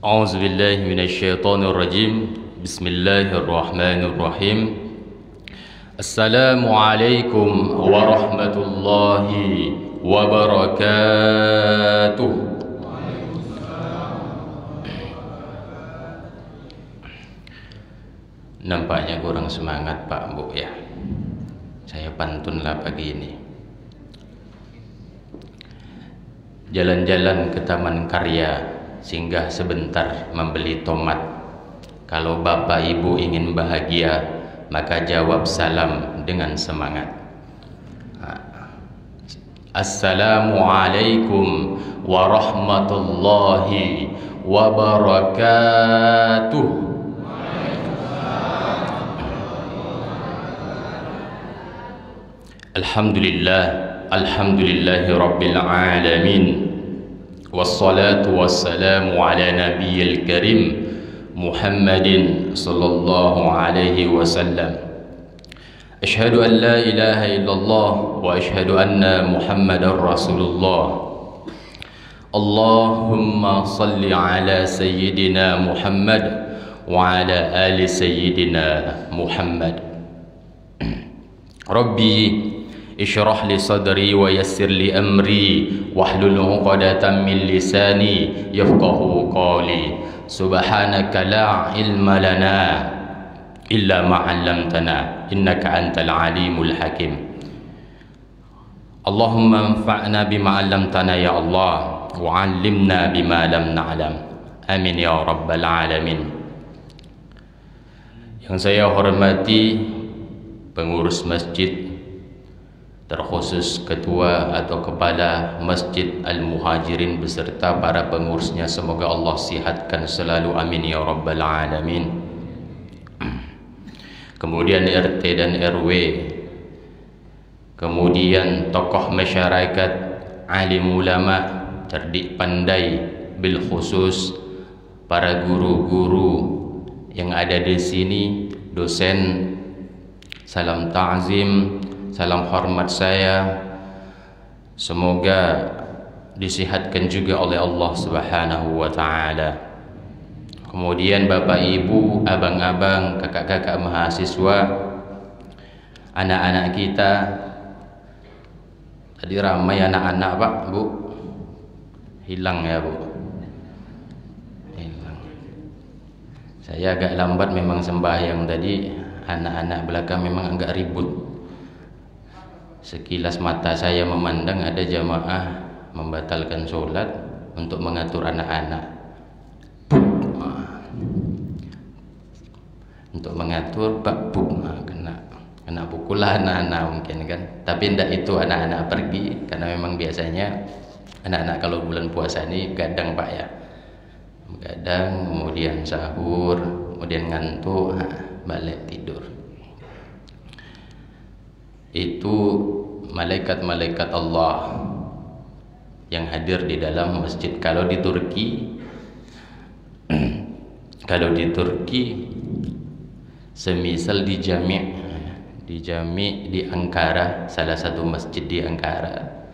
أعوذ بالله من الشيطان الرجيم. بسم الله الرحمن الرحيم. السلام عليكم ورحمة الله وبركاته. Nampaknya kurang semangat Pak Bu ya. Saya pantunlah pagi ini. Jalan-jalan ke Taman Karya, singgah sebentar membeli tomat. Kalau Bapak Ibu ingin bahagia, maka jawab salam dengan semangat. Assalamualaikum warahmatullahi wabarakatuh. Alhamdulillah, alhamdulillahi rabbil alamin. Wassalatu wassalamu ala nabiyil karim Muhammadin sallallahu alaihi wasallam. Ashhadu an la ilaha illallah wa ashhadu anna Muhammadar Rasulullah. Allahumma salli ala sayyidina Muhammad wa ala ali sayyidina Muhammad. Rabbi ishrah li sadri wa yassir li amri wahlul 'uqdatam min lisani yafqahu qawli. Subhanaka la ilma lana illa ma 'allamtana innaka antal alimul hakim. Allahumma anfa'na bima 'allamtana ya Allah wa 'allimna bima lam na'lam. Amin ya rabbal alamin. Yang saya hormati pengurus masjid, terkhusus ketua atau kepala Masjid Al-Muhajirin beserta para pengurusnya, semoga Allah sihatkan selalu, amin ya rabbal alamin. Kemudian RT dan RW, kemudian tokoh masyarakat, alim ulama, cerdik pandai, bil khusus para guru-guru yang ada di sini, dosen, salam ta'zim, salam hormat saya. Semoga disihatkan juga oleh Allah Subhanahu wa taala. Kemudian Bapak Ibu, abang-abang, kakak-kakak mahasiswa, anak-anak kita. Tadi ramai anak-anak Pak, Bu. Hilang ya, Bu. Hilang. Saya agak lambat memang sembahyang tadi. Anak-anak belakang memang agak ribut. Sekilas mata saya memandang ada jamaah membatalkan sholat untuk mengatur anak-anak, untuk mengatur Pak Bu, kena pukulan anak-anak mungkin kan. Tapi tidak itu anak-anak pergi, karena memang biasanya anak-anak kalau bulan puasa ini gadang Pak ya, gadang, kemudian sahur, kemudian ngantuk, balik tidur. Itu malaikat-malaikat Allah yang hadir di dalam masjid. Kalau di Turki kalau di Turki semisal di jami' di Ankara, salah satu masjid di Ankara,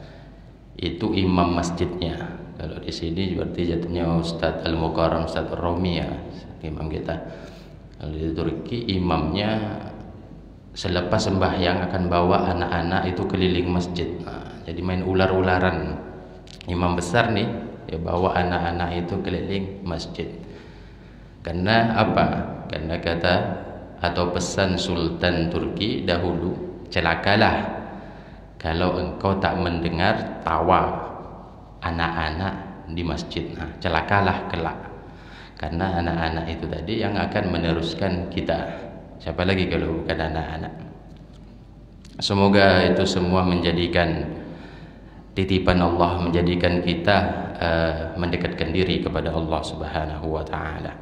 itu imam masjidnya. Kalau di sini berarti jatuhnya Ustadz Al-Mukarram, Ustadz Romi ya, imam kita. Kalau di Turki imamnya selepas sembahyang akan bawa anak-anak itu keliling masjid. Jadi main ular-ularan. Imam besar nih ya bawa anak-anak itu keliling masjid. Karena apa? Karena kata atau pesan Sultan Turki dahulu, celakalah kalau engkau tak mendengar tawa anak-anak di masjid. Celakalah kelak. Karena anak-anak itu tadi yang akan meneruskan kita. Siapa lagi kalau bukan anak-anak? Semoga itu semua menjadikan titipan Allah, menjadikan kita mendekatkan diri kepada Allah Subhanahu wa taala.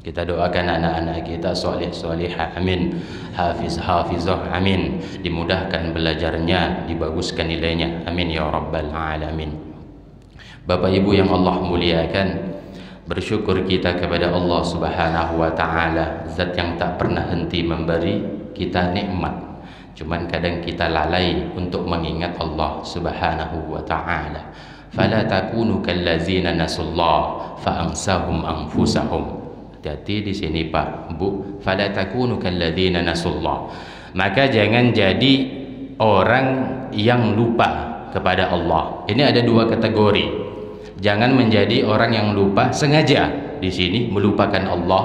Kita doakan anak-anak kita soleh solehah, amin. Hafiz hafizah, amin. Dimudahkan belajarnya, dibaguskan nilainya, amin ya rabbal alamin. Bapak Ibu yang Allah muliakan, bersyukur kita kepada Allah Subhanahu wa taala, zat yang tak pernah henti memberi kita nikmat. Cuman kadang kita lalai untuk mengingat Allah Subhanahu wa taala. fala takunu kallazina nasullah fa ansahum anfusahum. Hati-hati di sini Pak, Bu. Fala takunu kalladzina nasullah. Maka jangan jadi orang yang lupa kepada Allah. Ini ada dua kategori. Jangan menjadi orang yang lupa sengaja di sini melupakan Allah.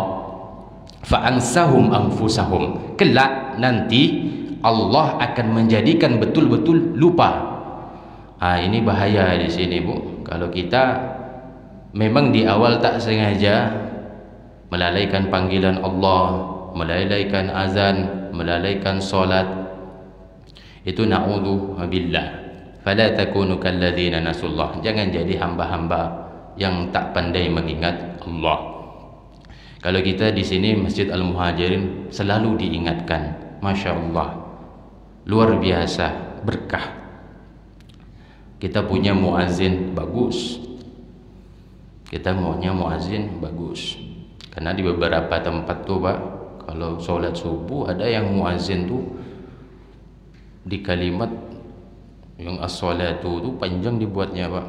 Fa ansahum anfusahum. Kelak nanti Allah akan menjadikan betul-betul lupa. Ini bahaya di sini, Bu. Kalau kita memang di awal tak sengaja melalaikan panggilan Allah, melalaikan azan, melalaikan solat, itu na'udzu billah. Fala takunu kalladzina nasullah. Jangan jadi hamba-hamba yang tak pandai mengingat Allah. Kalau kita di sini Masjid Al-Muhajirin selalu diingatkan, Masya Allah, luar biasa berkah. Kita punya muazin bagus, kita maunya muazin bagus. Karena di beberapa tempat tuh Pak, kalau sholat subuh ada yang muazin tuh di kalimat yang as-salatu tuh panjang dibuatnya Pak.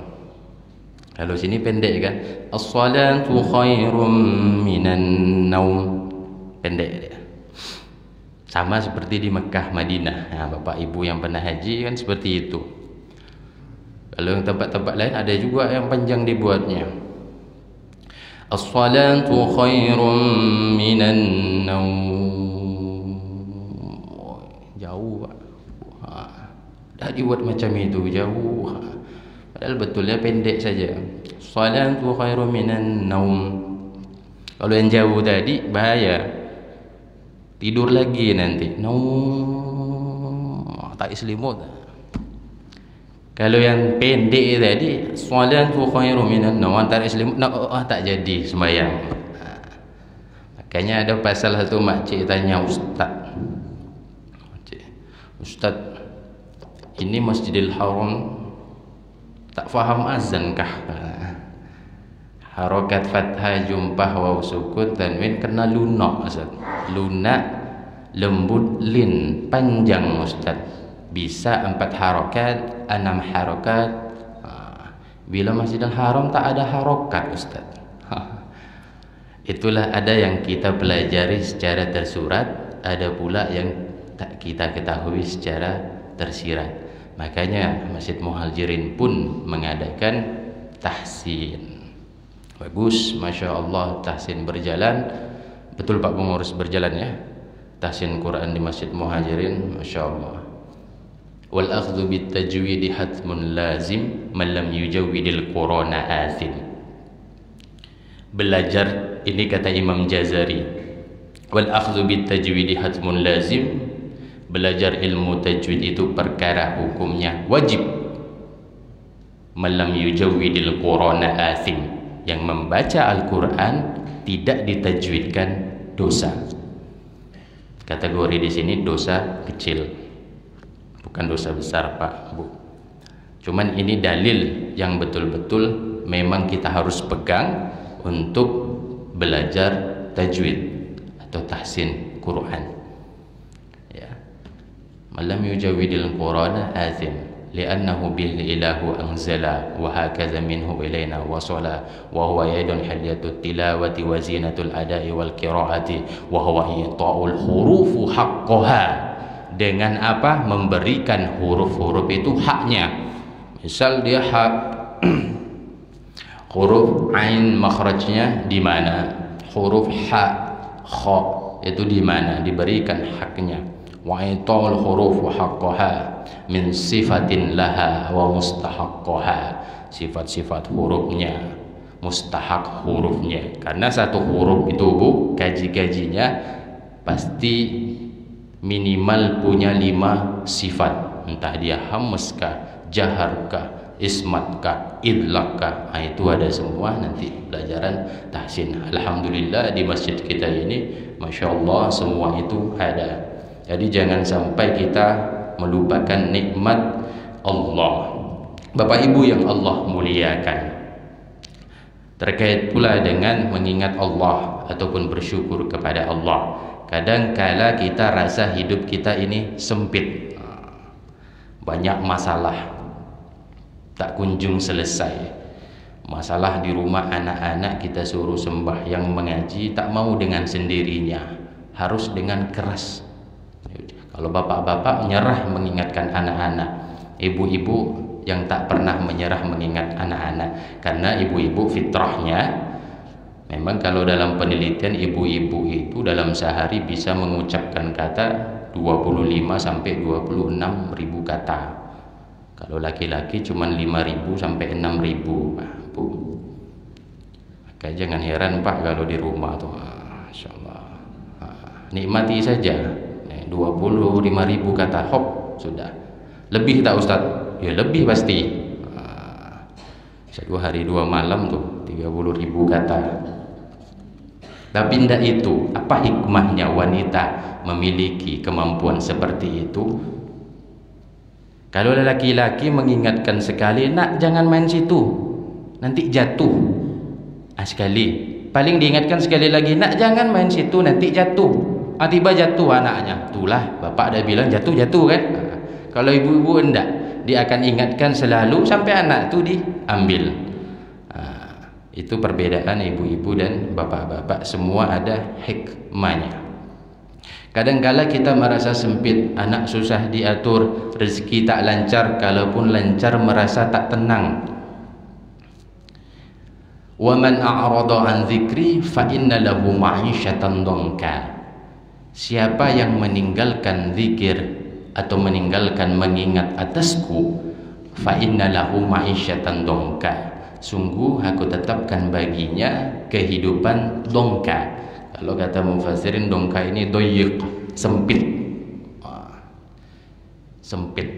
Kalau sini pendek kan, as-salatu khairum minan naum, pendek dia. Sama seperti di Mekah, Madinah. Nah, Bapak Ibu yang pernah haji kan seperti itu. Kalau yang tempat-tempat lain ada juga yang panjang dibuatnya. As-salatu khairum minan naum. Jauh Pak. Dah dibuat macam itu, jauh. Padahal betulnya pendek saja. As-salatu khairum minan naum. Kalau yang jauh tadi bahaya. Tidur lagi nanti. Naum. Tak selimut. Kalau yang pendek tadi, salatu khairum minan naum, antara selimut tak jadi sembahyang. Makanya ada pasal satu makcik tanya ustaz, Ustaz, ini Masjidil Haram tak faham azan kah? Harokat fathah jumpah waw sukun tanwin kena lunak Ustaz. Lunak lembut lin panjang Ustaz. Bisa 4 harokat, 6 harokat. Bila Masjidil Haram tak ada harokat Ustaz. Itulah ada yang kita pelajari secara tersurat, ada pula yang tak kita ketahui secara tersirat. Makanya Masjid Muhajirin pun mengadakan tahsin. Bagus, Masya Allah, tahsin berjalan. Betul Pak Pengurus, berjalan ya. Tahsin Quran di Masjid Muhajirin, Masya Allah. Wal akhdhu bit tajwid hatmun lazim man lam yujawwidil Qur'ana athim. Belajar, ini kata Imam Jazari, wal akhdhu bit tajwid hatmun lazim. Belajar ilmu tajwid itu perkara hukumnya wajib. Man lam yujawwidil Qur'ana athim. Yang membaca Al-Qur'an tidak ditajwidkan dosa. Kategori di sini dosa kecil. Bukan dosa besar Pak Bu. Cuman ini dalil yang betul-betul memang kita harus pegang untuk belajar tajwid atau tahsin Quran. Ya. Malam yujawidil Qur'ana azim li'annahu bil ilahu anzala wa hakaza minhu ilaina wasala wa huwa yaidun halyatut tilawati wa zinatul ada'i wal qiraati wa huwa ita'ul hurufu haqqaha. Dengan apa? Memberikan huruf-huruf itu haknya. Misal dia hak huruf ain makhrajnya di mana? Huruf ha, kha itu di mana? Diberikan haknya. Wa ital huruf wa haqqaha min sifatin laha wa mustahaqqaha. Sifat-sifat hurufnya, mustahak hurufnya. Karena satu huruf itu Bu, gaji-gajinya pasti minimal punya 5 sifat, entah dia hamzkah, jaharkah, ismatkah, idlakkah. Itu ada semua nanti pelajaran tahsin. Alhamdulillah di masjid kita ini Masya Allah semua itu ada. Jadi jangan sampai kita melupakan nikmat Allah. Bapak Ibu yang Allah muliakan, terkait pula dengan mengingat Allah ataupun bersyukur kepada Allah. Kadang-kala kita rasa hidup kita ini sempit, banyak masalah, tak kunjung selesai. Masalah di rumah anak-anak kita suruh sembahyang mengaji, tak mau dengan sendirinya, harus dengan keras. Kalau bapak-bapak menyerah mengingatkan anak-anak, ibu-ibu yang tak pernah menyerah mengingat anak-anak, karena ibu-ibu fitrahnya memang kalau dalam penelitian ibu-ibu itu dalam sehari bisa mengucapkan kata 25 sampai 26 ribu kata. Kalau laki-laki cuma 5.000 sampai 6.000, Bu. Maka jangan heran Pak kalau di rumah tuh, Masya Allah, nikmati saja. 25.000 kata, hop, sudah. Lebih tak Ustaz? Ya lebih pasti. Bisa 2 hari 2 malam tuh 30.000 kata. Tapi tidak itu. Apa hikmahnya wanita memiliki kemampuan seperti itu? Kalau laki-laki mengingatkan sekali, nak jangan main situ, nanti jatuh. Sekali, paling diingatkan sekali lagi, nak jangan main situ, nanti jatuh. Tiba jatuh anaknya, itulah bapak dah bilang jatuh-jatuh kan. Kalau ibu-ibu enggak, dia akan ingatkan selalu sampai anak itu diambil. Itu perbedaan ibu-ibu dan bapak-bapak, semua ada hikmahnya. Kadangkala kita merasa sempit, anak susah diatur, rezeki tak lancar, kalaupun lancar merasa tak tenang. Wa man a'rada an dzikri fa inna lahu ma'isyatan dhanka. Siapa yang meninggalkan zikir atau meninggalkan mengingat atasku, fa inna lahu ma'isyatan dhanka. Sungguh aku tetapkan baginya kehidupan dongka. Kalau kata mufassirin, dongka ini doyik, sempit. Sempit.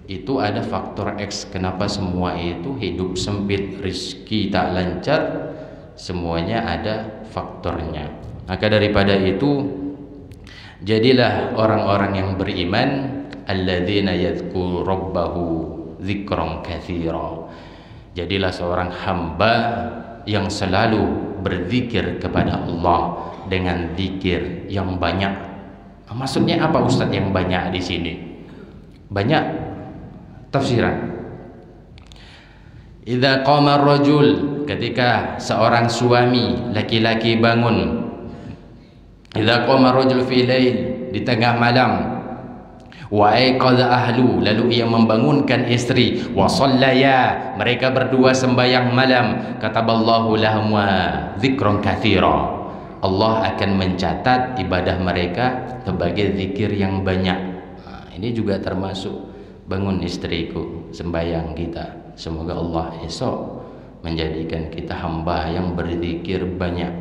Itu ada faktor X. Kenapa semua itu hidup sempit, rezeki tak lancar, semuanya ada faktornya. Maka daripada itu, jadilah orang-orang yang beriman, alladzina yadhkuru rabbahu dzikran katsira. Jadilah seorang hamba yang selalu berzikir kepada Allah dengan zikir yang banyak. Maksudnya apa Ustaz yang banyak di sini? Banyak tafsiran. Idza qama ar-rajul, ketika seorang suami laki-laki bangun. Idza qama ar-rajul fi lail, di tengah malam. Wa aiqadha ahlu, lalu ia membangunkan istri. Wa shallaya, mereka berdua sembahyang malam. Kataballahu lahum dzikran katsira. Allah akan mencatat ibadah mereka sebagai zikir yang banyak. Ini juga termasuk bangun istriku, sembahyang kita. Semoga Allah esok menjadikan kita hamba yang berzikir banyak.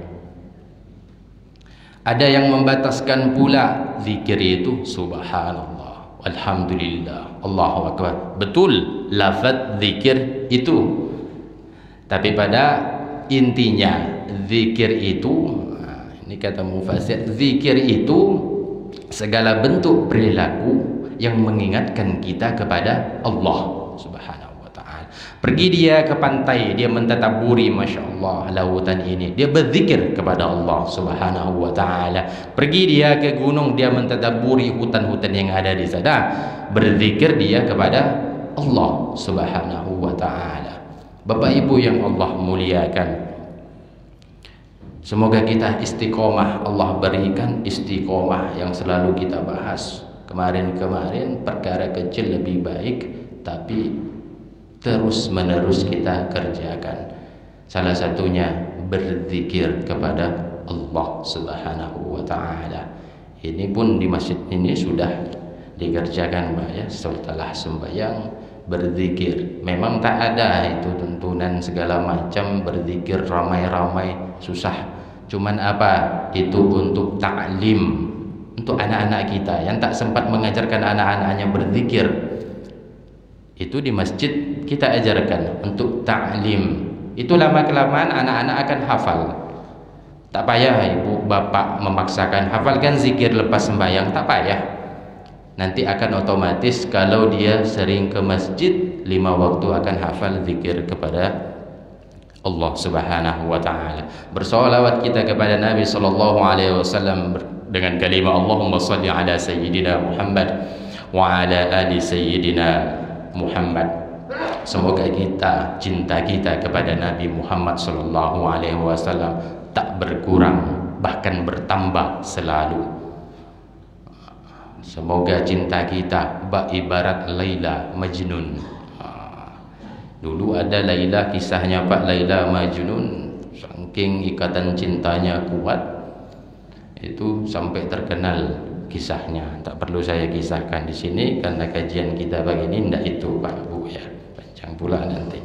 Ada yang membataskan pula zikir itu subhanallah, alhamdulillah, Allahu akbar. Betul lafaz zikir itu, tapi pada intinya zikir itu, ini kata mufassir, zikir itu segala bentuk perilaku yang mengingatkan kita kepada Allah Subhanahu wa ta'ala. Pergi dia ke pantai, dia mentadaburi, Masya Allah, lautan ini, dia berzikir kepada Allah Subhanahu wa ta'ala. Pergi dia ke gunung, dia mentadaburi hutan-hutan yang ada di sana, berzikir dia kepada Allah Subhanahu wa ta'ala. Bapak Ibu yang Allah muliakan, semoga kita istiqomah. Allah berikan istiqomah yang selalu kita bahas kemarin-kemarin, perkara kecil lebih baik, tapi terus menerus kita kerjakan. Salah satunya berzikir kepada Allah Subhanahu wa ta'ala. Ini pun di masjid ini sudah dikerjakan Mbak ya, setelah sembahyang berzikir. Memang tak ada itu tuntunan segala macam berzikir ramai-ramai, susah. Cuman apa? Itu untuk ta'lim, untuk anak-anak kita yang tak sempat mengajarkan anak-anaknya berzikir. Itu di masjid kita ajarkan untuk ta'lim. Itu lama-kelamaan anak-anak akan hafal. Tak payah ibu bapak memaksakan hafalkan zikir lepas sembahyang, tak payah. Nanti akan otomatis kalau dia sering ke masjid 5 waktu akan hafal zikir kepada Allah Subhanahu wa ta'ala. Bersolawat kita kepada Nabi sallallahu alaihi wasallam dengan kalimah Allahumma salli ala sayyidina Muhammad wa ala ali sayyidina Muhammad. Semoga cinta kita kepada Nabi Muhammad sallallahu alaihi wasallam tak berkurang, bahkan bertambah selalu. Semoga cinta kita ibarat Laila Majnun. Dulu ada Laila, kisahnya Pak, Laila Majnun, saking ikatan cintanya kuat itu sampai terkenal kisahnya. Tak perlu saya kisahkan di sini karena kajian kita pagi ini tidak itu Pak Bu ya, panjang pula nanti.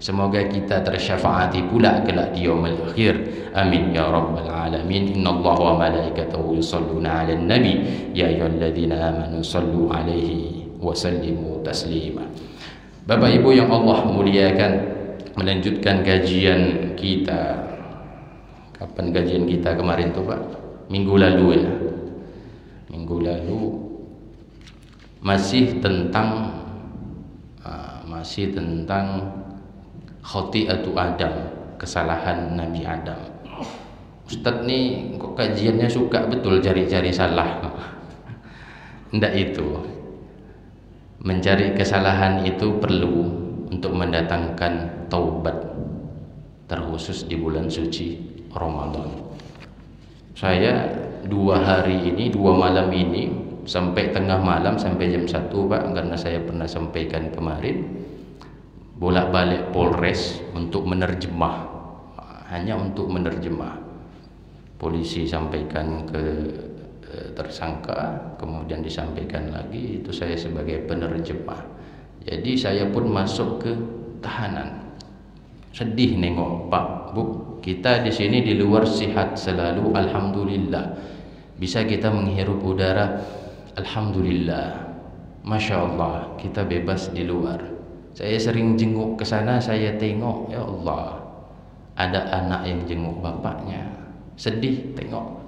Semoga kita tersyafaati pula kelak di yaumil akhir. Amin ya rabbal alamin. Innallaha wa malaikatahu yusholluna 'alan nabi ya ayyuhalladzina amanu shallu 'alaihi wa sallimu taslima. Bapak Ibu yang Allah muliakan, melanjutkan kajian kita. Kapan kajian kita kemarin tuh Pak? Minggu lalu ya. Minggu lalu masih tentang khati'atu Adam, kesalahan Nabi Adam. Ustadz nih kok kajiannya suka betul cari-cari salah. Ndak itu. Mencari kesalahan itu perlu untuk mendatangkan taubat, terkhusus di bulan suci Ramadan. Saya 2 hari ini, 2 malam ini sampai tengah malam, sampai jam 1 Pak, karena saya pernah sampaikan kemarin, bolak-balik Polres untuk menerjemah, hanya untuk menerjemah. Polisi sampaikan ke tersangka, kemudian disampaikan lagi, itu saya sebagai penerjemah. Jadi saya pun masuk ke tahanan. Sedih nengok Pak Bu, kita di sini di luar sihat selalu, alhamdulillah. Bisa kita menghirup udara, alhamdulillah. Masya Allah, kita bebas di luar. Saya sering jenguk ke sana, saya tengok, ya Allah, ada anak yang jenguk bapaknya, sedih tengok.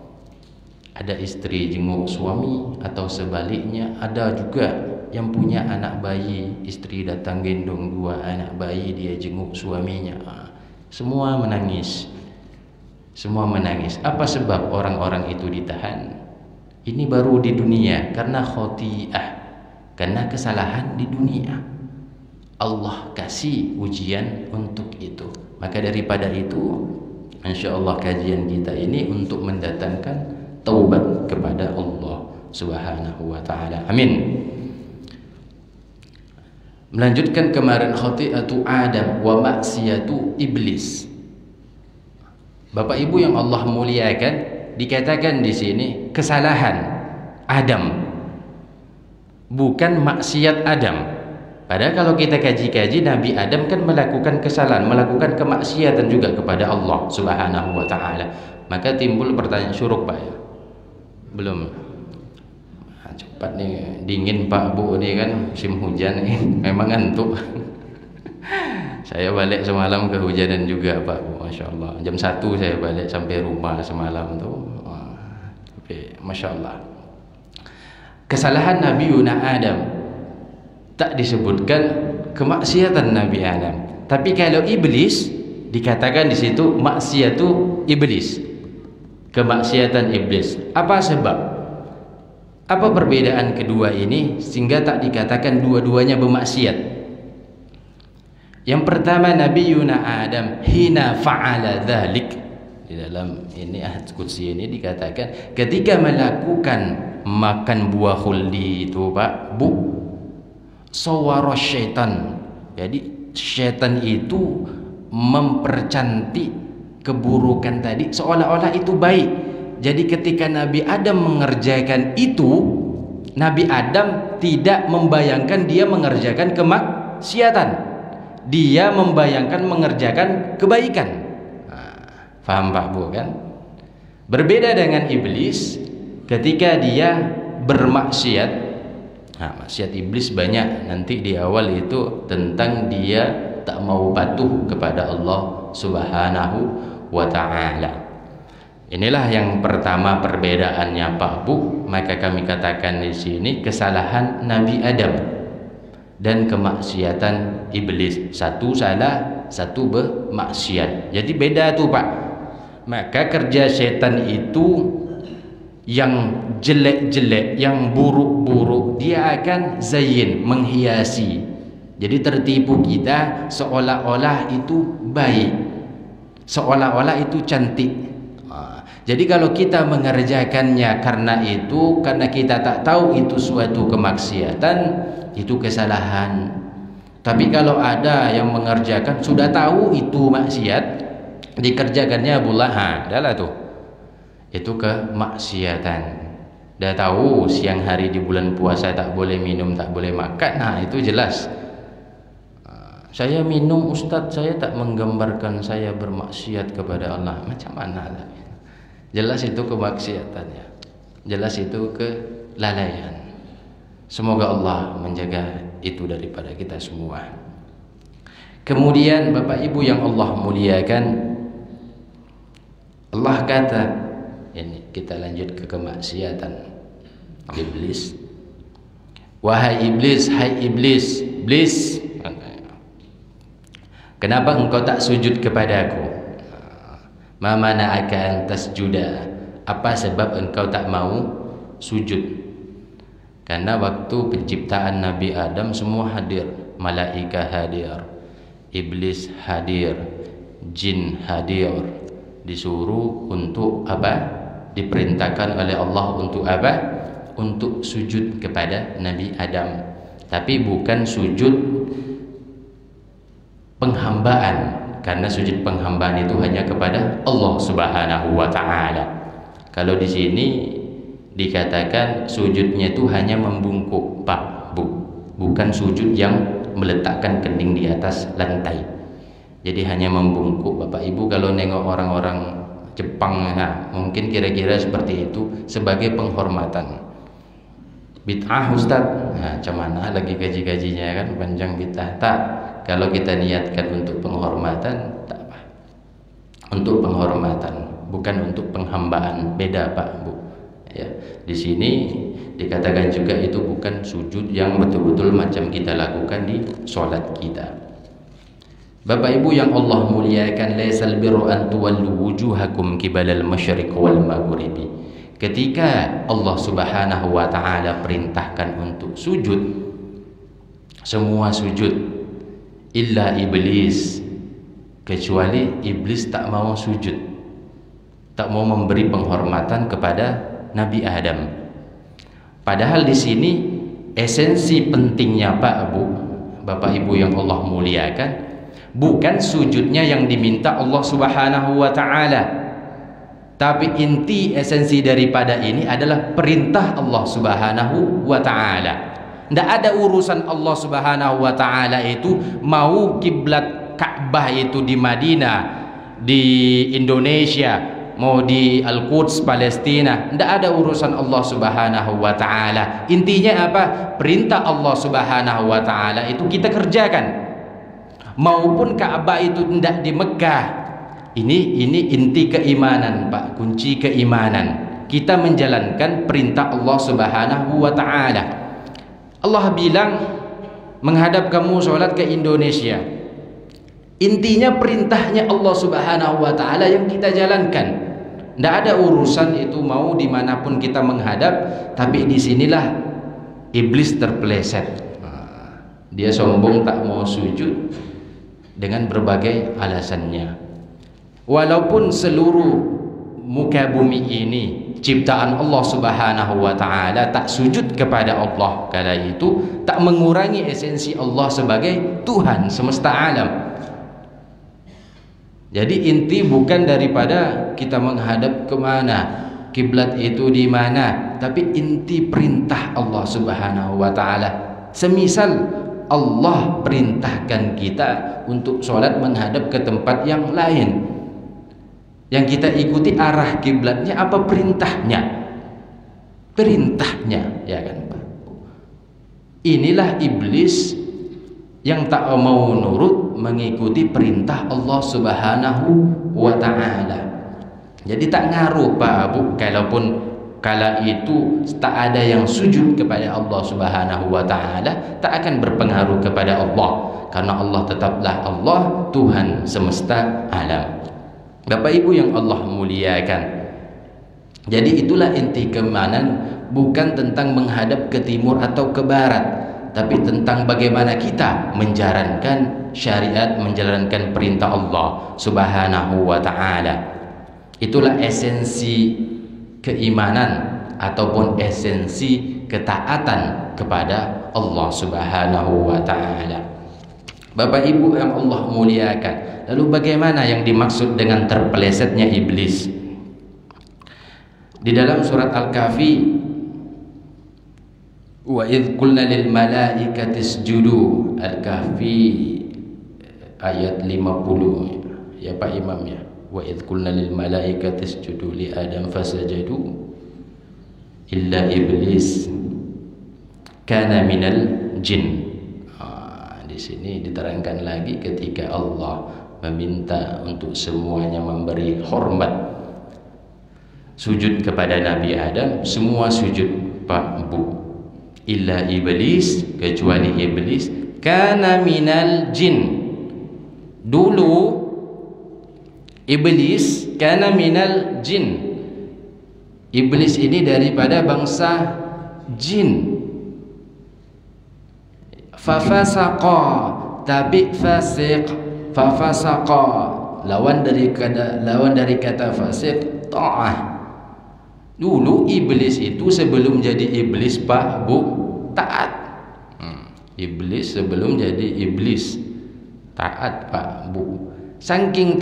Ada istri jenguk suami, atau sebaliknya. Ada juga yang punya anak bayi, istri datang gendong 2 anak bayi, dia jenguk suaminya. Semua menangis. Semua menangis. Apa sebab orang-orang itu ditahan? Ini baru di dunia, karena khoti'ah, karena kesalahan di dunia. Allah kasih ujian untuk itu. Maka daripada itu, insya Allah kajian kita ini untuk mendatangkan taubat kepada Allah Subhanahu wa ta'ala. Amin. Melanjutkan kemarin khati'atu Adam wa maksiatu iblis. Bapak Ibu yang Allah muliakan, dikatakan di sini kesalahan Adam, bukan maksiat Adam. Padahal kalau kita kaji-kaji, Nabi Adam kan melakukan kesalahan, melakukan kemaksiatan juga kepada Allah Subhanahu wa ta'ala. Maka timbul pertanyaan syuruk Pak ya? Belum. Cepat nih, dingin Pak Bu nih kan, musim hujan nih, memang ngantuk. Saya balik semalam kehujanan juga Pak Bu, Masya Allah. Jam 1 saya balik sampai rumah semalam tuh. Masya Allah. Kesalahan Nabi Adam tak disebutkan kemaksiatan Nabi Adam, tapi kalau iblis dikatakan di situ maksiatu iblis, kemaksiatan iblis. Apa sebab? Apa perbedaan kedua ini sehingga tak dikatakan dua-duanya bermaksiat? Yang pertama, Nabi Adam hina fa'ala dzalik, di dalam ini ahad qudsi ini dikatakan ketika melakukan makan buah khuldi itu Pak Bu, sawara syaitan. Jadi syaitan itu mempercantik keburukan tadi seolah-olah itu baik. Jadi ketika Nabi Adam mengerjakan itu, Nabi Adam tidak membayangkan dia mengerjakan kemaksiatan, dia membayangkan mengerjakan kebaikan. Faham Pak Bu kan? Berbeda dengan iblis, ketika dia bermaksiat. Maksiat iblis banyak, nanti di awal itu tentang dia tak mau patuh kepada Allah Subhanahu wa ta'ala. Inilah yang pertama perbedaannya Pak Bu. Maka kami katakan di sini kesalahan Nabi Adam dan kemaksiatan iblis. Satu salah, satu bermaksiat. Jadi beda tuh Pak. Maka kerja setan itu yang jelek-jelek, yang buruk-buruk, dia akan zayin, menghiasi Jadi tertipu kita seolah-olah itu baik, seolah-olah itu cantik. Jadi kalau kita mengerjakannya karena kita tak tahu itu suatu kemaksiatan, itu kesalahan. Tapi kalau ada yang mengerjakan sudah tahu itu maksiat, dikerjakannya pula, adalah tuh, itu kemaksiatan. Dah tahu siang hari di bulan puasa tak boleh minum, tak boleh makan, itu jelas. Saya minum Ustadz, saya tak menggambarkan saya bermaksiat kepada Allah. Macam mana? Jelas itu kemaksiatannya, jelas itu kelalaian. Semoga Allah menjaga itu daripada kita semua. Kemudian Bapak Ibu yang Allah muliakan, Allah kata, ini kita lanjut ke kemaksiatan iblis. Wahai iblis, hai iblis, iblis, kenapa engkau tak sujud kepadaku? Ma mana'aka an tasjuda? Apa sebab engkau tak mau sujud? Karena waktu penciptaan Nabi Adam semua hadir, malaika hadir, iblis hadir, jin hadir, disuruh untuk apa? Diperintahkan oleh Allah untuk apa? Untuk sujud kepada Nabi Adam. Tapi bukan sujud penghambaan, karena sujud penghambaan itu hanya kepada Allah Subhanahu wa taala. Kalau di sini dikatakan sujudnya itu hanya membungkuk, Pak, Bu. Bukan sujud yang meletakkan kening di atas lantai. Jadi hanya membungkuk. Bapak Ibu kalau nengok orang-orang Jepang, mungkin kira-kira seperti itu sebagai penghormatan. Bid'ah Ustaz, macam mana lagi gaji-gajinya kan panjang bid'ah. Tak, kalau kita niatkan untuk penghormatan, tak apa. Untuk penghormatan, bukan untuk penghambaan. Beda Pak, Bu. Ya, di sini dikatakan juga itu bukan sujud yang betul-betul macam kita lakukan di sholat kita. Bapak Ibu yang Allah muliakan, laisal birru an tuwallu wujuhakum qibalal masyriq wal maghribi. Ketika Allah Subhanahu wa taala perintahkan untuk sujud, semua sujud illa iblis, kecuali iblis tak mau sujud, tak mau memberi penghormatan kepada Nabi Adam. Padahal di sini esensi pentingnya Bapak Ibu yang Allah muliakan, bukan sujudnya yang diminta Allah Subhanahu wa taala. Tapi inti esensi daripada ini adalah perintah Allah Subhanahu wa taala. Tidak ada urusan Allah Subhanahu wa taala itu mau kiblat Ka'bah itu di Madinah, di Indonesia, mau di Al-Quds Palestina. Tidak ada urusan Allah Subhanahu wa taala. Intinya apa? Perintah Allah Subhanahu wa taala itu kita kerjakan. Maupun Ka'bah itu tidak di Mekah. Ini inti keimanan, Pak, kunci keimanan. Kita menjalankan perintah Allah Subhanahu wa taala. Allah bilang menghadap kamu sholat ke Indonesia. Intinya perintahnya Allah Subhanahu wa taala yang kita jalankan. Tidak ada urusan itu mau dimanapun kita menghadap. Tapi disinilah iblis terpeleset. Dia sombong tak mau sujud dengan berbagai alasannya. Walaupun seluruh muka bumi ini ciptaan Allah Subhanahu wa taala, tak sujud kepada Allah kala itu tak mengurangi esensi Allah sebagai Tuhan semesta alam. Jadi inti bukan daripada kita menghadap kemana, kiblat itu di mana, tapi inti perintah Allah Subhanahu wa taala. Semisal Allah perintahkan kita untuk sholat menghadap ke tempat yang lain, yang kita ikuti arah kiblatnya apa perintahnya? Perintahnya, ya kan Pak? Inilah iblis yang tak mau nurut mengikuti perintah Allah Subhanahu wa taala. Jadi tak ngaruh Pak Bu, kalaupun kala itu tak ada yang sujud kepada Allah Subhanahu wa taala, tak akan berpengaruh kepada Allah, karena Allah tetaplah Allah, Tuhan semesta alam. Bapak Ibu yang Allah muliakan, jadi itulah inti keimanan, bukan tentang menghadap ke timur atau ke barat, tapi tentang bagaimana kita menjalankan syariat, menjalankan perintah Allah Subhanahu wa taala. Itulah esensi keimanan ataupun esensi ketaatan kepada Allah Subhanahu wa taala. Bapak Ibu yang Allah muliakan, lalu bagaimana yang dimaksud dengan terpelesetnya iblis? Di dalam surat Al-Kahfi, wa idz qulna lil malaikati isjudu, Al-Kahfi ayat 50 ya Pak Imam ya. Wa idz qulna lil malaikati isjudu li Adam fasajadu illa iblis kana minal jin. Di sini diterangkan lagi ketika Allah meminta untuk semuanya memberi hormat sujud kepada Nabi Adam, semua sujud Pak Bu, illa iblis, kecuali iblis, kana minal jin. Dulu iblis kana minal jin, iblis ini daripada bangsa jin. Fafasaqa, tapi fasik, fafasaqa lawan dari kata fasik ta'ah. Dulu iblis itu sebelum jadi iblis Pak Bu taat. Iblis sebelum jadi iblis taat Pak Bu. Saking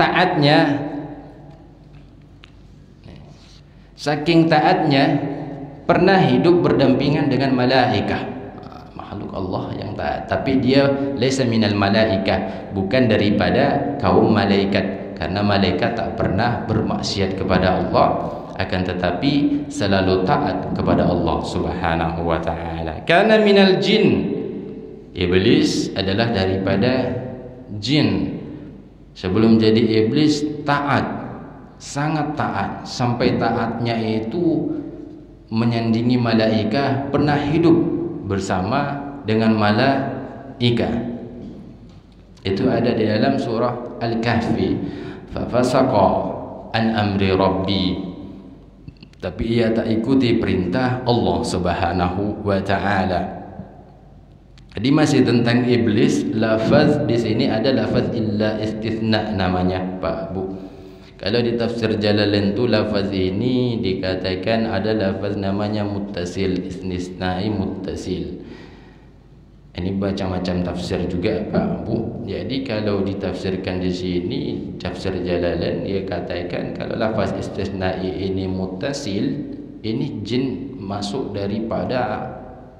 taatnya pernah hidup berdampingan dengan malaikat, makhluk Allah yang taat, tapi dia laisa minal malaikah, bukan daripada kaum malaikat, karena malaikat tak pernah bermaksiat kepada Allah, akan tetapi selalu taat kepada Allah Subhanahu wa taala. Kana minal jin, iblis adalah daripada jin. Sebelum jadi iblis taat, sangat taat, sampai taatnya itu menyandingi malaikat, pernah hidup bersama dengan malaikat. Itu ada di dalam surah Al-Kahfi. Fafasaqa an amri rabbi, tapi ia tak ikuti perintah Allah Subhanahu wa taala. Jadi masih tentang iblis, lafaz di sini ada lafaz illa istitsna namanya Pak Bu. Kalau di tafsir Jalalain itu lafaz ini dikatakan ada lafaz namanya muttasil, istisnai muttasil. Ini macam-macam tafsir juga Pak Bu. Jadi kalau ditafsirkan di sini tafsir Jalalain, dia katakan kalau lafaz istisnai ini muttasil, ini jin masuk daripada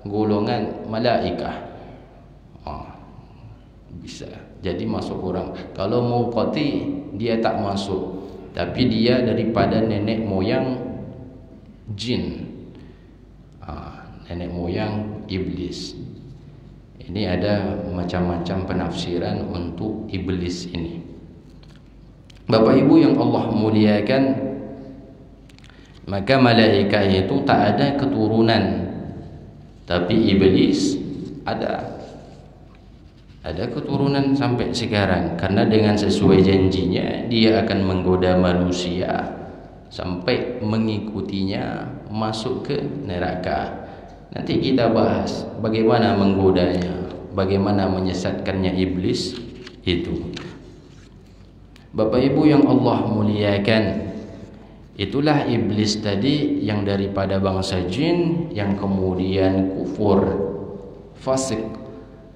golongan malaikah. Bisa jadi masuk orang. Kalau muqati dia tak masuk, tapi dia daripada nenek moyang jin, nenek moyang iblis. Ini ada macam-macam penafsiran untuk iblis ini. Bapak Ibu yang Allah muliakan, maka malaikat itu tak ada keturunan, tapi iblis ada keturunan sampai sekarang, karena dengan sesuai janjinya dia akan menggoda manusia sampai mengikutinya masuk ke neraka. Nanti kita bahas bagaimana menggodanya, bagaimana menyesatkannya iblis itu. Bapak Ibu yang Allah muliakan, itulah iblis tadi yang daripada bangsa jin yang kemudian kufur, fasik.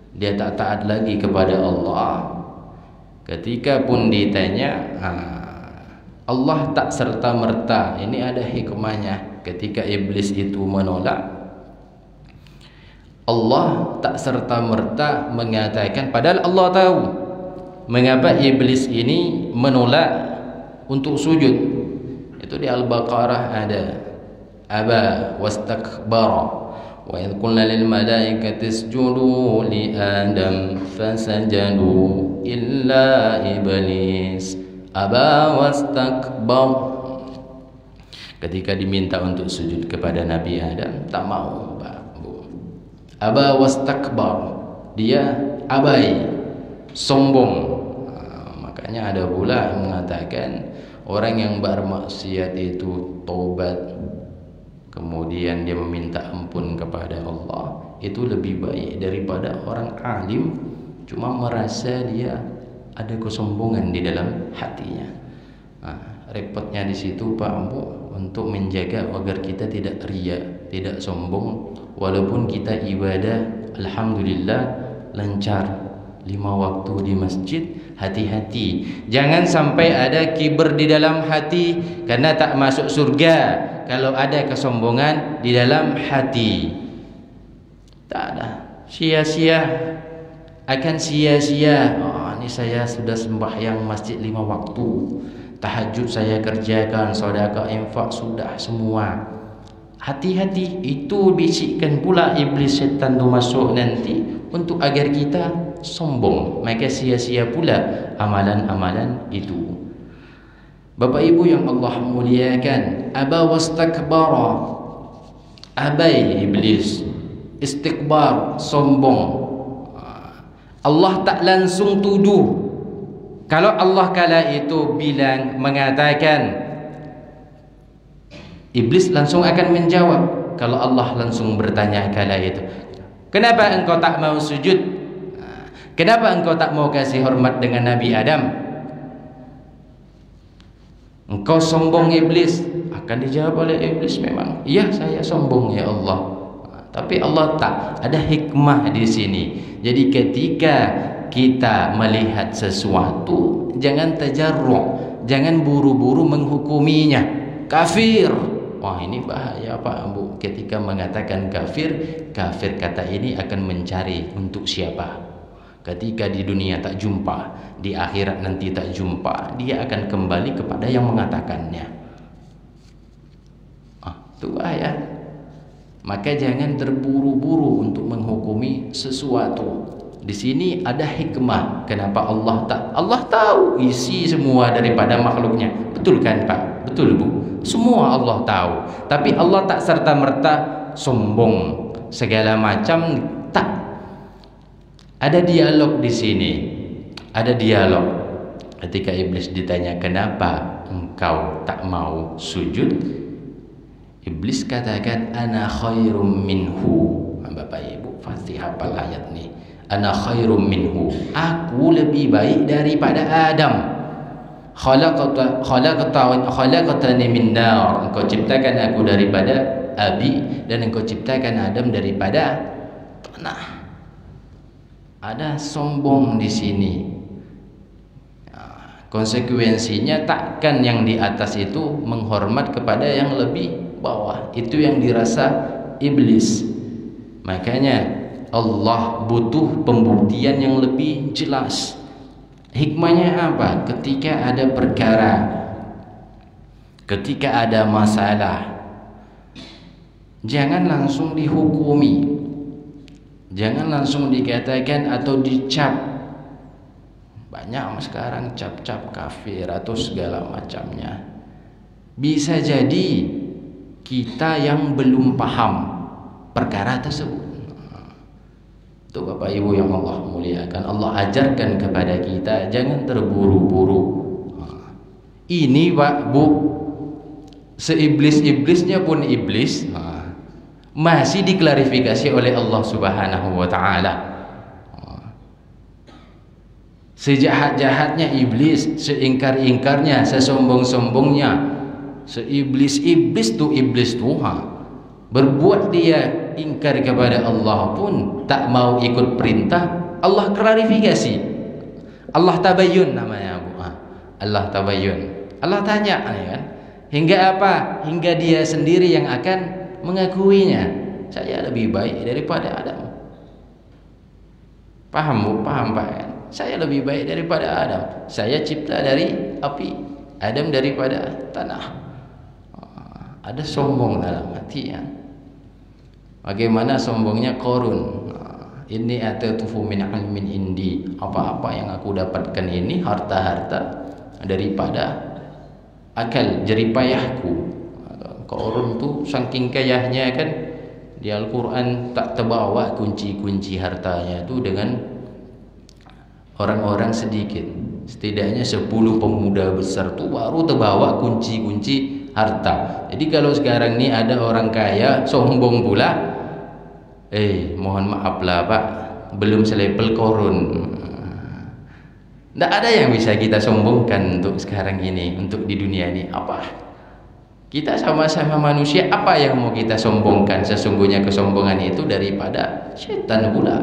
Dia tak taat lagi kepada Allah. Ketika pun ditanya, Allah tak serta-merta, ini ada hikmahnya. Ketika iblis itu menolak, Allah tak serta-merta mengatakan, padahal Allah tahu mengapa iblis ini menolak untuk sujud. Itu di Al-Baqarah ada, aba wastakbara. Wa idh qulna lil malaikati isjudu li Adam fasajadu illa iblis aba wastakbar. Ketika diminta untuk sujud kepada Nabi Adam, tak mau Pak Bu. Aba wastakbar, dia abai, sombong. Makanya ada pula yang mengatakan orang yang bermaksiat itu tobat kemudian dia meminta ampun kepada Allah, itu lebih baik daripada orang alim cuma merasa dia ada kesombongan di dalam hatinya. Repotnya di situ Pak Ambu, untuk menjaga agar kita tidak riya, tidak sombong, walaupun kita ibadah alhamdulillah lancar 5 waktu di masjid. Hati-hati, jangan sampai ada kibir di dalam hati, karena tak masuk surga kalau ada kesombongan di dalam hati. Tak ada, sia-sia, akan sia-sia. Ini saya sudah sembahyang masjid 5 waktu, tahajud saya kerjakan, sedekah infak sudah semua. Hati-hati, itu bisikkan pula iblis setan tu masuk nanti untuk agar kita sombong, maka sia-sia pula amalan-amalan itu. Bapak Ibu yang Allah muliakan, aba wastakbara, abai iblis, istikbar, sombong. Allah tak langsung tuduh. Kalau Allah kala itu bilang, mengatakan, iblis langsung akan menjawab. Kalau Allah langsung bertanya kala itu, kenapa engkau tak mau sujud? Kenapa engkau tak mau kasih hormat dengan Nabi Adam? Engkau sombong iblis. Akan dijawab oleh iblis memang, iya saya sombong ya Allah. Tapi Allah tak, ada hikmah di sini. Jadi ketika kita melihat sesuatu, jangan tajarru', jangan buru-buru menghukuminya kafir. Wah, ini bahaya Pak Bu. Ketika mengatakan kafir, kafir kata ini akan mencari untuk siapa. Ketika di dunia tak jumpa, di akhirat nanti tak jumpa, dia akan kembali kepada yang mengatakannya. Itu bahaya. Maka jangan terburu-buru untuk menghukumi sesuatu. Di sini ada hikmah. Kenapa Allah tak? Allah tahu isi semua daripada makhluknya. Betul kan Pak? Betul Bu? Semua Allah tahu. Tapi Allah tak serta-merta sombong segala macam, tak. Ada dialog di sini. Ada dialog. Ketika iblis ditanya, kenapa engkau tak mau sujud? Iblis katakan, ana khairum minhu. Bapak Ibu pasti hafal ayat ini. Ana khairum minhu. Aku lebih baik daripada Adam. Khalaqtani min nar. Engkau ciptakan aku daripada api, dan engkau ciptakan Adam daripada tanah. Ada sombong di sini. Konsekuensinya takkan yang di atas itu menghormat kepada yang lebih bawah. Itu yang dirasa iblis. Makanya Allah butuh pembuktian yang lebih jelas. Hikmahnya apa? Ketika ada perkara, ketika ada masalah, jangan langsung dihukumi, jangan langsung dikatakan atau dicap. Banyak sekarang cap-cap kafir atau segala macamnya. Bisa jadi kita yang belum paham perkara tersebut. Itu Bapak Ibu yang Allah muliakan, Allah ajarkan kepada kita jangan terburu-buru. Ini Pak Bu, seiblis-iblisnya pun iblis masih diklarifikasi oleh Allah Subhanahu wa taala. Sejahat-jahatnya iblis, seingkar-ingkarnya, sesombong-sombongnya, seiblis-iblis tu iblis Tuhan, berbuat dia ingkar kepada Allah pun tak mau ikut perintah, Allah klarifikasi. Allah tabayyun namanya Bu. Allah tabayyun. Allah tanya kan? Hingga apa? Hingga dia sendiri yang akan mengakuinya. Saya lebih baik daripada Adam. Paham Bu? Paham Pak kan? Saya lebih baik daripada Adam. Saya cipta dari api, Adam daripada tanah. Ada sombong dalam hati ya. Bagaimana sombongnya Qarun? Ini atatufu min ilmin indi. Apa-apa yang aku dapatkan ini harta-harta daripada akal jeripayahku. Qarun tuh saking kayahnya kan, di Al-Quran tak terbawa kunci-kunci hartanya itu dengan orang-orang sedikit. Setidaknya 10 pemuda besar tuh baru terbawa kunci-kunci harta. Jadi kalau sekarang ini ada orang kaya sombong pula, mohon maaf lah Pak, belum selevel korun. Tidak ada yang bisa kita sombongkan untuk sekarang ini, untuk di dunia ini. Apa? Kita sama-sama manusia, apa yang mau kita sombongkan? Sesungguhnya kesombongan itu daripada setan pula.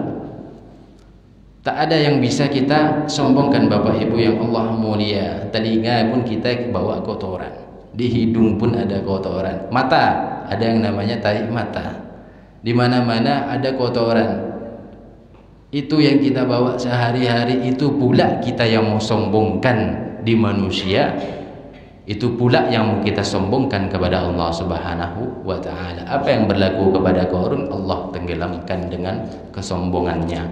Tak ada yang bisa kita sombongkan Bapak Ibu yang Allah mulia. Telinga pun kita bawa kotoran, di hidung pun ada kotoran, mata ada yang namanya tai mata, di mana-mana ada kotoran. Itu yang kita bawa sehari-hari, itu pula kita yang mau sombongkan di manusia. Itu pula yang mau kita sombongkan kepada Allah Subhanahu wa ta'ala. Apa yang berlaku kepada Qarun, Allah tenggelamkan dengan kesombongannya.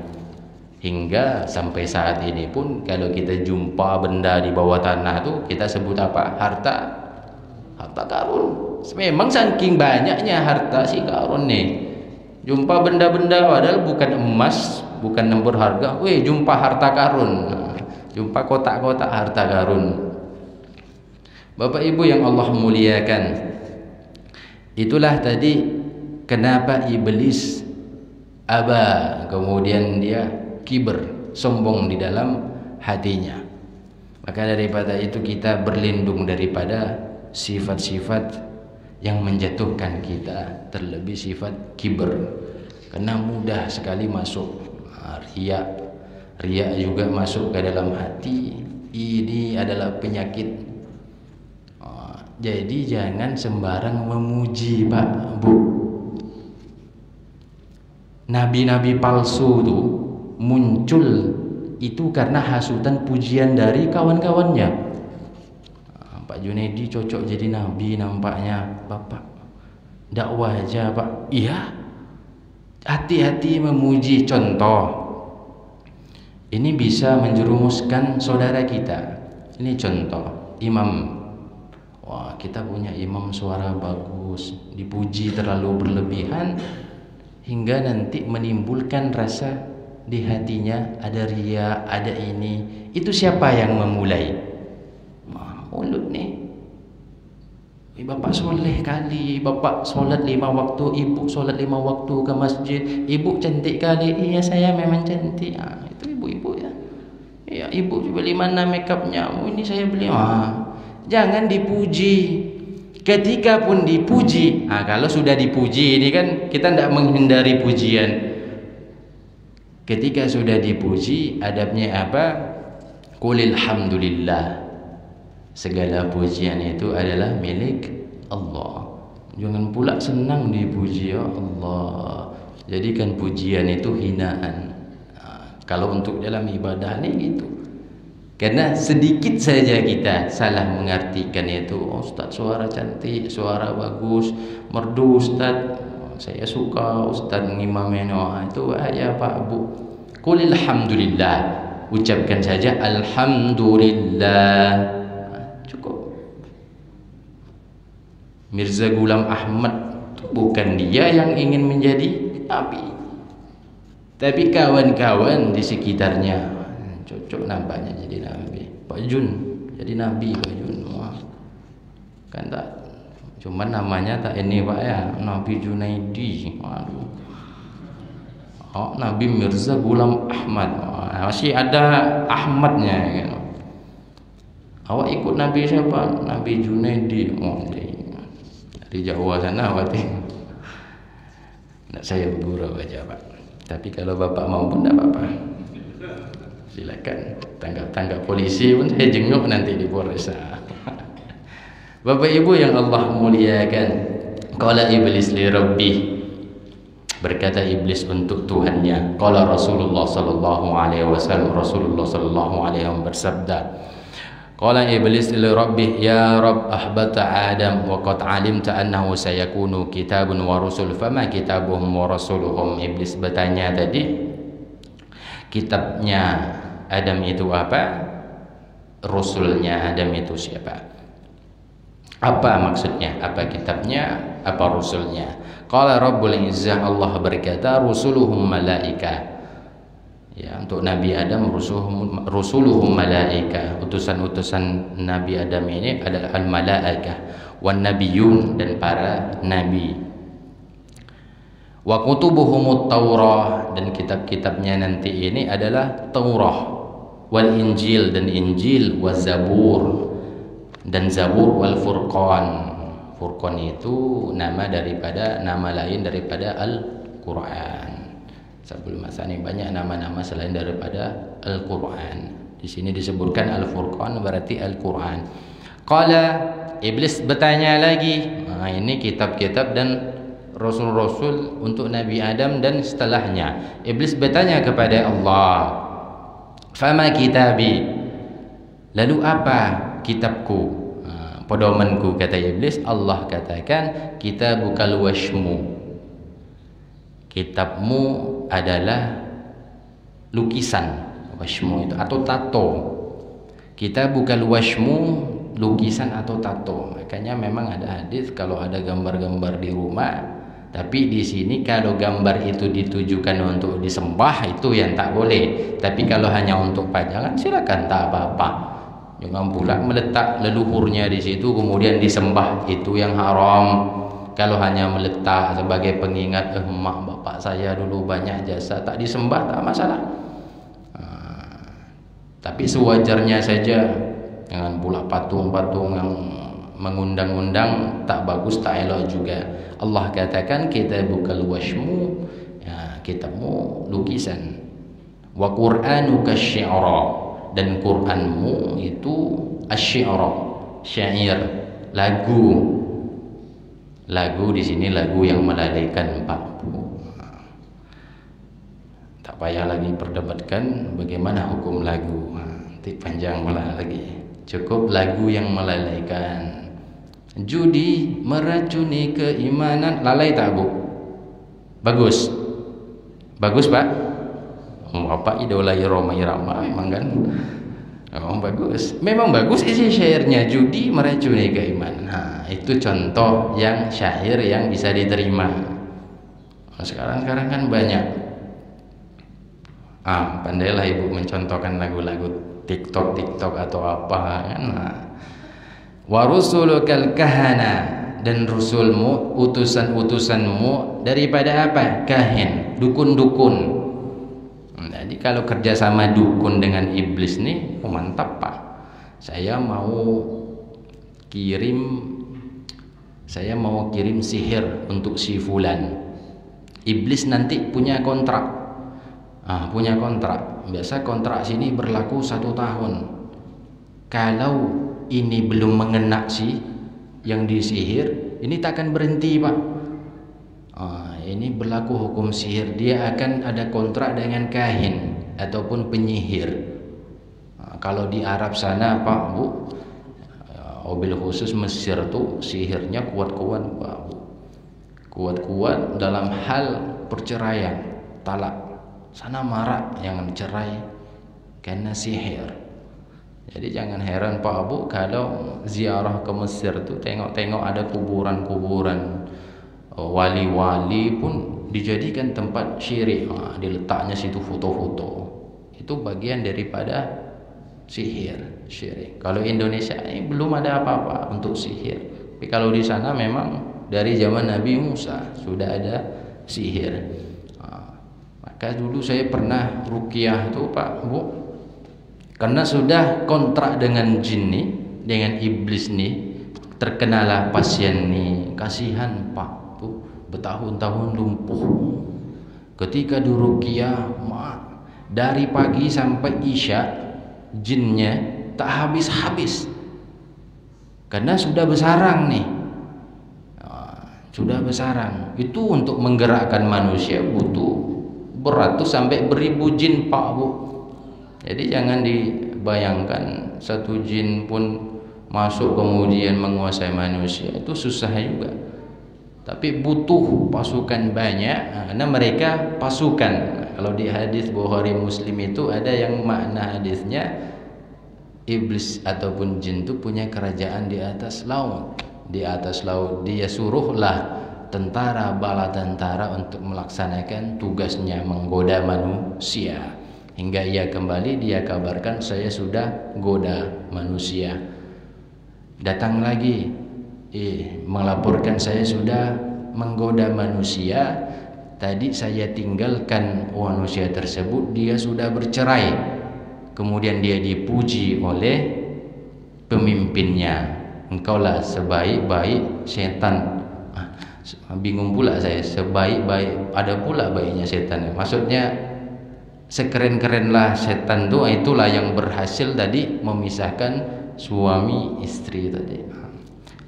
Hingga sampai saat ini pun kalau kita jumpa benda di bawah tanah tuh, kita sebut apa? Harta karun. Memang saking banyaknya harta si Qarun nih. Jumpa benda-benda padahal bukan emas, bukan nomor harga. Jumpa harta karun. Jumpa kotak-kotak harta karun. Bapak Ibu yang Allah muliakan, itulah tadi kenapa iblis kemudian dia kiber, sombong di dalam hatinya. Maka daripada itu kita berlindung daripada sifat-sifat yang menjatuhkan kita, terlebih sifat kiber, karena mudah sekali masuk riya juga masuk ke dalam hati. Ini adalah penyakit. Jadi jangan sembarang memuji Pak Bu. Nabi-nabi palsu itu muncul itu karena hasutan pujian dari kawan-kawannya. Pak Junaidi cocok jadi nabi nampaknya Bapak. Dakwah aja Pak. Iya. Hati-hati memuji. Contoh, ini bisa menjerumuskan saudara kita. Ini contoh, imam. Wah, kita punya imam suara bagus, dipuji terlalu berlebihan hingga nanti menimbulkan rasa di hatinya ada riya, ada ini. Itu siapa yang memulai? Mulut nih. Bapak soleh kali, bapak solat 5 waktu, ibu solat 5 waktu ke masjid, ibu cantik kali. Iya, saya memang cantik. Itu ibu-ibu ya. Iya, ibu beli mana makeupnya? Ini saya beli. Jangan dipuji. Ketika pun dipuji, kalau sudah dipuji ini kan kita tidak menghindari pujian. Ketika sudah dipuji, adabnya apa? Qulil hamdulillah. Segala pujian itu adalah milik Allah. Jangan pula senang dipuji, ya Allah. Jadikan pujian itu hinaan. Kalau untuk dalam ibadah ini gitu. Karena sedikit saja kita salah mengartikan itu. Ustaz suara cantik, suara bagus, merdu Ustaz. Saya suka Ustaz ngimamnya. Itu ya Pak Bu. Qul alhamdulillah. Ucapkan saja alhamdulillah. Cukup. Mirza Ghulam Ahmad bukan dia yang ingin menjadi nabi, tapi kawan-kawan di sekitarnya cocok nampaknya jadi nabi. Pak Jun jadi nabi, Pak Jun. Kan tak cuma namanya tak ini Pak ya, Nabi Junaidi. Waduh. Nabi Mirza Ghulam Ahmad. Masih ada Ahmadnya gitu. Awak ikut Nabi siapa? Nabi Junaidi. Dari Jawa sana berarti. Nak saya bergurau aja Pak. Tapi kalau Bapak mau pun tidak apa-apa. Silakan tangkap polisi pun saya jenguk nanti di Polres. Bapak Ibu yang Allah muliakan, qala iblis li rabbih, berkata iblis untuk Tuhannya. Qala Rasulullah sallallahu alaihi wasallam, Rasulullah sallallahu alaihi wasallam bersabda, qala iblis li rabbih, ya Rabb ahbata Adam wa qad alimta annahu sayakunu kitabun wa rusul fama kitabuhum wa rasuluhum. Iblis bertanya tadi, kitabnya Adam itu apa? Rasulnya Adam itu siapa? Apa maksudnya? Apa kitabnya? Apa rasulnya? Qala Rabbul Izzah, Allah berkata rusuluhum malaika. Ya, untuk Nabi Adam rusuluhum malaika, utusan-utusan Nabi Adam ini adalah al-malaika wan nabiyun, dan para nabi. Wa kutubuhumut Taurah, dan kitab-kitabnya nanti ini adalah Taurah, wal Injil, dan Injil, wa Zabur, dan Zabur, wal Furqan. Furqan itu nama lain daripada Al-Qur'an. Sebelum masa ini banyak nama-nama selain daripada Al-Quran. Di sini disebutkan Al-Furqan berarti Al-Quran. Qala, iblis bertanya lagi. Nah, ini kitab-kitab dan rasul-rasul untuk Nabi Adam dan setelahnya. Iblis bertanya kepada Allah, "Fama kitabi?" Lalu apa kitabku? Pedomanku, kata iblis. Allah katakan, kitabukal washmu. Kitabmu adalah lukisan, washmu itu, atau tato. Kitabukal washmu, lukisan atau tato. Makanya memang ada hadis kalau ada gambar-gambar di rumah, tapi di sini kalau gambar itu ditujukan untuk disembah, itu yang tak boleh. Tapi kalau hanya untuk pajangan, silakan, tak apa-apa. Jangan pula meletak leluhurnya di situ kemudian disembah, itu yang haram. Kalau hanya meletak sebagai pengingat, mak bapak saya dulu banyak jasa, tak disembah, tak masalah. Tapi sewajarnya saja, jangan pula patung-patung yang mengundang-undang, tak bagus, tak elok juga. Allah katakan kitabukal washmu, ya, kitabmu lukisan. Wa qur'anuka syi'ra, dan Qur'anmu itu asy-syi'ra, syair, lagu. Lagu di sini lagu yang melalaikan, Pak. Tak payah lagi perdebatkan bagaimana hukum lagu. Nanti panjang pula lagi. Cukup lagu yang melalaikan. Judi meracuni keimanan. Lalai tak, Bu? Bagus. Bagus, Pak. Bapak idola Roma Irama memang kan. Oh, bagus. Memang bagus isi syairnya, judi meracuni keimanan. Nah, itu contoh yang syair yang bisa diterima. Nah, sekarang kan banyak. Pandailah Ibu mencontohkan lagu-lagu TikTok atau apa kan. Nah. Wa rusulukal kahana, dan rusulmu, utusan-utusanmu daripada apa? Kahin, dukun-dukun. Jadi kalau kerja sama dukun dengan iblis nih, mantap, Pak. Saya mau kirim sihir untuk si fulan. Iblis nanti punya kontrak. Punya kontrak. Biasa kontrak sini berlaku 1 tahun. Kalau ini belum mengena si yang disihir, ini takkan berhenti, Pak. Ini berlaku hukum sihir, dia akan ada kontrak dengan kahin ataupun penyihir. Kalau di Arab sana, Pak, Bu, mobil khusus Mesir tuh sihirnya kuat-kuat, Pak, Bu. Kuat-kuat dalam hal perceraian, talak. Sana marak yang cerai karena sihir. Jadi jangan heran, Pak, Bu, kalau ziarah ke Mesir tuh tengok-tengok ada kuburan-kuburan. Wali-wali pun dijadikan tempat syirik. Diletaknya situ foto-foto. Itu bagian daripada sihir, syirik. Kalau Indonesia ini belum ada apa-apa untuk sihir. Tapi kalau di sana memang dari zaman Nabi Musa sudah ada sihir. Maka dulu saya pernah ruqyah tuh, Pak, Bu. Karena sudah kontrak dengan jin nih, dengan iblis nih, terkenalah pasien nih. Kasihan, Pak, bertahun-tahun lumpuh. Ketika diruqyah, dari pagi sampai isya, jinnya tak habis-habis. Karena sudah bersarang nih. Sudah bersarang. Itu untuk menggerakkan manusia butuh beratus sampai beribu jin, Pak, Bu. Jadi jangan dibayangkan satu jin pun masuk kemudian menguasai manusia, itu susah juga. Tapi butuh pasukan banyak, karena mereka pasukan. Kalau di hadis Bukhari Muslim itu ada yang makna hadisnya, iblis ataupun jin itu punya kerajaan di atas laut. Di atas laut dia suruhlah tentara, bala tentara untuk melaksanakan tugasnya menggoda manusia. Hingga ia kembali, dia kabarkan, saya sudah goda manusia. Datang lagi, melaporkan, saya sudah menggoda manusia. Tadi saya tinggalkan manusia tersebut, dia sudah bercerai. Kemudian dia dipuji oleh pemimpinnya, engkaulah sebaik-baik setan. Bingung pula saya, sebaik-baik, ada pula baiknya setan. Maksudnya sekeren-kerenlah setan itu, itulah yang berhasil tadi memisahkan suami istri tadi.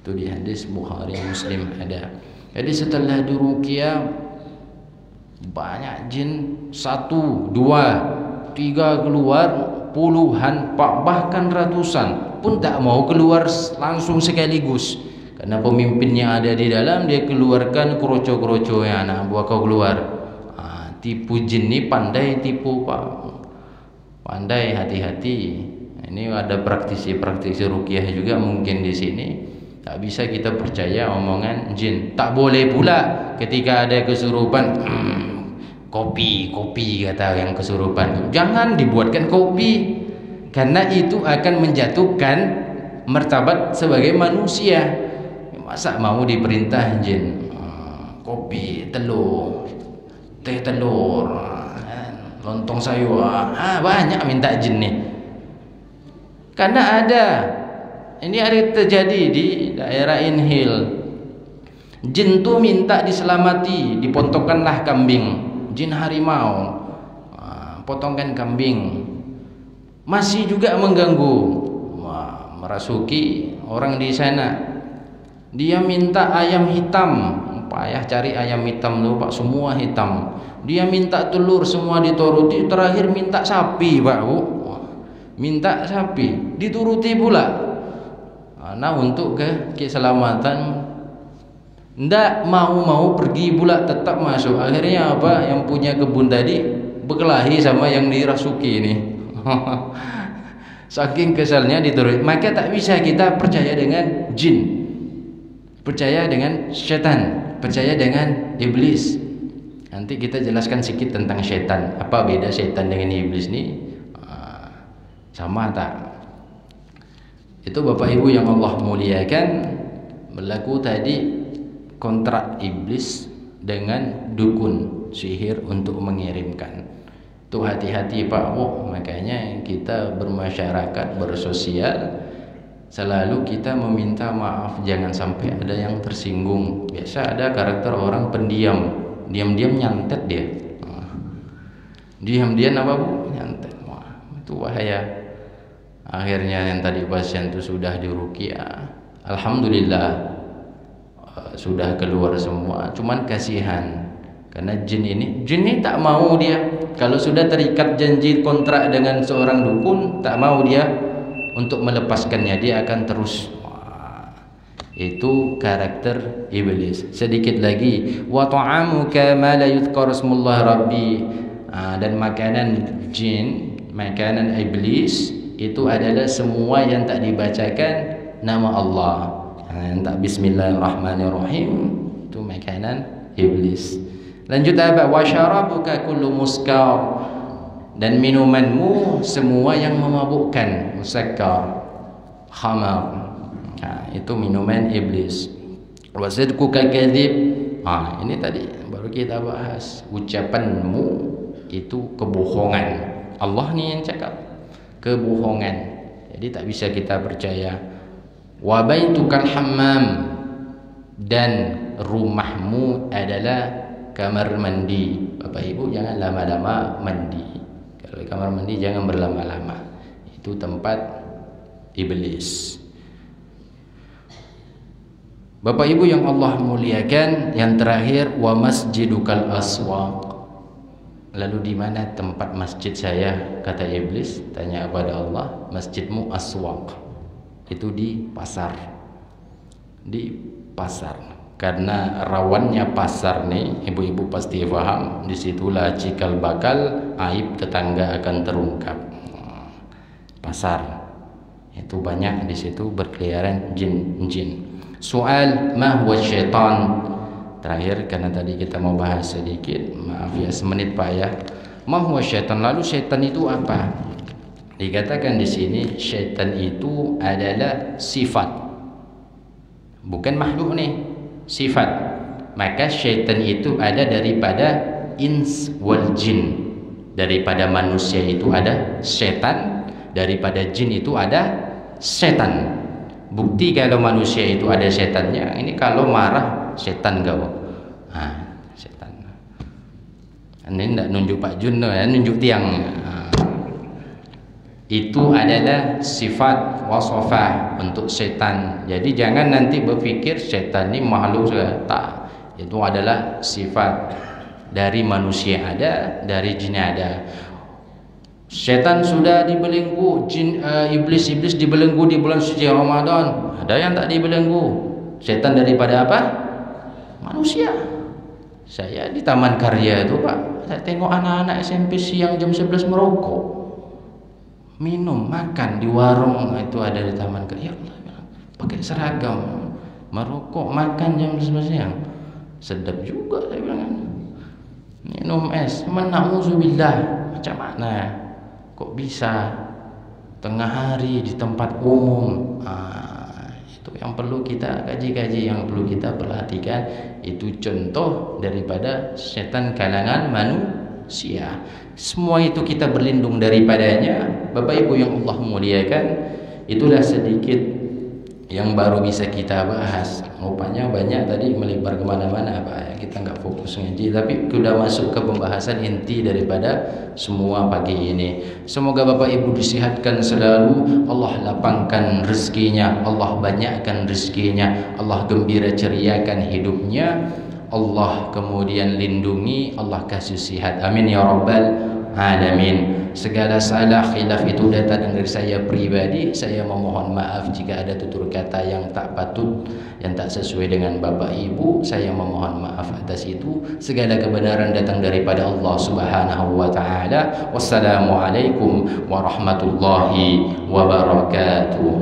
Itu di hadis Bukhari Muslim ada. Jadi setelah diruqyah, banyak jin, 1, 2, 3 keluar, puluhan, bahkan ratusan pun tak mau keluar langsung sekaligus, karena pemimpinnya ada di dalam. Dia keluarkan kroco-kroco, ya anak buah kau keluar. Tipu jin ini pandai tipu Pak, pandai, hati-hati. Ini ada praktisi-praktisi ruqyah juga mungkin di sini. Tak bisa kita percaya omongan jin. Tak boleh pula ketika ada kesurupan, kopi kata yang kesurupan, jangan dibuatkan kopi, karena itu akan menjatuhkan martabat sebagai manusia. Masa mau diperintah jin kopi, telur, teh telur, lontong sayur, banyak minta jin nih. Karena ini ada terjadi di daerah Inhil. Jin tuh minta diselamati, dipontokkanlah kambing. Jin harimau, potongkan kambing. Masih juga mengganggu, merasuki orang di sana. Dia minta ayam hitam, payah cari ayam hitam tuh Pak, semua hitam. Dia minta telur, semua dituruti. Terakhir minta sapi Pak Bu, minta sapi, dituruti pula. Nah untuk keselamatan, ndak mau pergi pula, tetap masuk. Akhirnya apa, yang punya kebun tadi berkelahi sama yang dirasuki ini. Saking kesalnya dituruti. Maka tak bisa kita percaya dengan jin, percaya dengan setan, percaya dengan iblis. Nanti kita jelaskan sedikit tentang setan. Apa beda setan dengan iblis ini? Sama tak? Itu Bapak Ibu yang Allah muliakan, berlaku tadi kontrak iblis dengan dukun sihir untuk mengirimkan. Tuh hati-hati Pak. Makanya kita bermasyarakat, bersosial, selalu kita meminta maaf, jangan sampai ada yang tersinggung. Biasa ada karakter orang pendiam, diam-diam nyantet dia. Diam-diam apa Bu? Nyantet. Itu bahaya. Akhirnya yang tadi pasien itu sudah diruqyah, alhamdulillah sudah keluar semua. Cuman kasihan, karena jin ini tak mau dia. Kalau sudah terikat janji kontrak dengan seorang dukun, tak mau dia untuk melepaskannya, dia akan terus. Itu karakter iblis. Sedikit lagi, wa ta'amuka ma la yuzkar ismullah rabbi. Dan makanan jin, makanan iblis itu adalah semua yang tak dibacakan nama Allah, yang tak bismillahirrahmanirrahim, itu makanan iblis. Lanjut apa? Wa syarabuka kullu muskar, dan minumanmu semua yang memabukkan, musakkar, khamar. Itu minuman iblis. Wa sidquka kadzib. Ini tadi baru kita bahas, ucapanmu itu kebohongan. Allah nih yang cakap kebohongan, jadi tak bisa kita percaya. Wa baitukal hammam, dan rumahmu adalah kamar mandi. Bapak Ibu jangan lama-lama mandi. Kalau kamar mandi jangan berlama-lama, itu tempat iblis. Bapak Ibu yang Allah muliakan, yang terakhir, wa masjidukal aswaq. Lalu di mana tempat masjid saya? Kata iblis, tanya kepada Allah, masjidmu aswaq, itu di pasar. Di pasar, karena rawannya pasar nih, ibu-ibu pasti paham. Disitulah cikal bakal aib tetangga akan terungkap. Pasar itu banyak, di situ berkeliaran jin-jin. Soal ma huwa syaitan. Terakhir, karena tadi kita mau bahas sedikit, maaf ya semenit Pak ya. Ma huwa syaitan? Lalu syaitan itu apa? Dikatakan di sini syaitan itu adalah sifat, bukan makhluk nih, sifat. Maka syaitan itu ada daripada ins wal jin. Daripada manusia itu ada syaitan, daripada jin itu ada setan. Bukti kalau manusia itu ada setannya, ini kalau marah setan kau. Setan. Ini tidak nunjuk Pak Jun, nunjuk tiang. Itu adalah sifat wasofah untuk setan. Jadi jangan nanti berpikir setan ini makhluk saja. Tak. Itu adalah sifat. Dari manusia ada, dari jin ada. Setan sudah dibelenggu, iblis dibelenggu di bulan suci Ramadan. Ada yang tak dibelenggu. Setan daripada apa? Manusia. Saya di Taman Karya itu Pak, saya tengok anak-anak SMP siang jam 11 merokok, minum, makan di warung itu ada di Taman Karya. Pakai seragam, merokok, makan jam 11 siang. Sedap juga saya bilang. Minum es, na'udzubillah. Macam mana? Kok bisa tengah hari di tempat umum? Itu yang perlu kita kaji-kaji, yang perlu kita perhatikan. Itu contoh daripada setan kalangan manusia. Semua itu kita berlindung daripadanya. Bapak Ibu yang Allah muliakan, itulah sedikit yang baru bisa kita bahas. Rupanya banyak tadi melebar kemana-mana Pak. Kita nggak fokus ngaji, tapi sudah masuk ke pembahasan inti daripada semua pagi ini. Semoga Bapak Ibu disihatkan selalu, Allah lapangkan rezekinya, Allah banyakkan rezekinya, Allah gembira ceriakan hidupnya, Allah kemudian lindungi, Allah kasih sihat. Amin ya rabbal alamin. Segala salah khilaf itu datang dari saya pribadi. Saya memohon maaf jika ada tutur kata yang tak patut, yang tak sesuai dengan Bapak Ibu. Saya memohon maaf atas itu. Segala kebenaran datang daripada Allah Subhanahu wa taala. Wassalamualaikum warahmatullahi wabarakatuh.